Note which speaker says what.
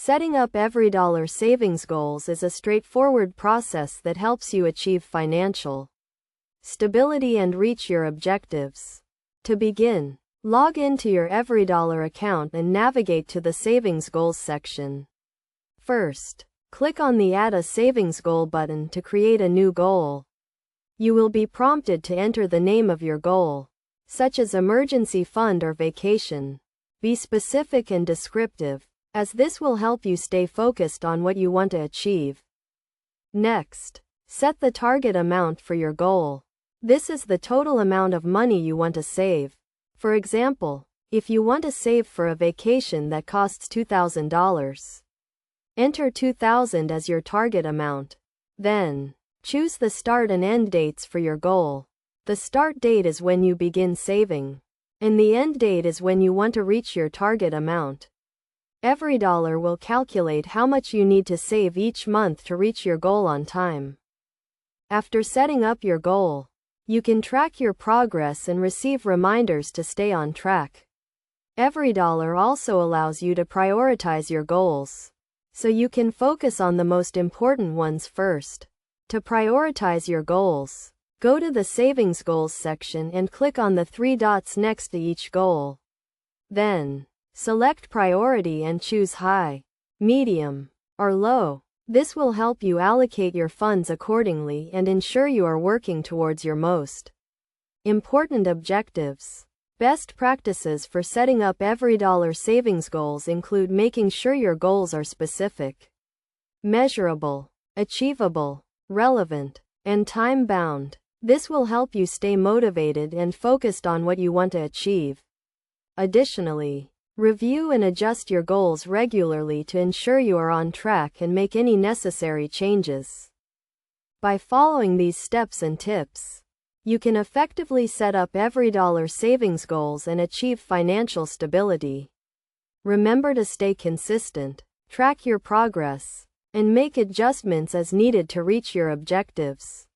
Speaker 1: Setting up EveryDollar savings goals is a straightforward process that helps you achieve financial stability and reach your objectives. To begin, log into your EveryDollar account and navigate to the Savings Goals section. First, click on the Add a Savings Goal button to create a new goal. You will be prompted to enter the name of your goal, such as emergency fund or vacation. Be specific and descriptive, as this will help you stay focused on what you want to achieve. Next, set the target amount for your goal. This is the total amount of money you want to save. For example, if you want to save for a vacation that costs $2,000, enter $2,000 as your target amount. Then, choose the start and end dates for your goal. The start date is when you begin saving, and the end date is when you want to reach your target amount. EveryDollar will calculate how much you need to save each month to reach your goal on time. After setting up your goal, you can track your progress and receive reminders to stay on track. EveryDollar also allows you to prioritize your goals, so you can focus on the most important ones first. To prioritize your goals, go to the Savings Goals section and click on the 3 dots next to each goal. Then, select Priority and choose High, Medium, or Low. This will help you allocate your funds accordingly and ensure you are working towards your most important objectives. Best practices for setting up EveryDollar savings goals include making sure your goals are specific, measurable, achievable, relevant, and time-bound. This will help you stay motivated and focused on what you want to achieve. Additionally, review and adjust your goals regularly to ensure you are on track and make any necessary changes. By following these steps and tips, you can effectively set up EveryDollar savings goals and achieve financial stability. Remember to stay consistent, track your progress, and make adjustments as needed to reach your objectives.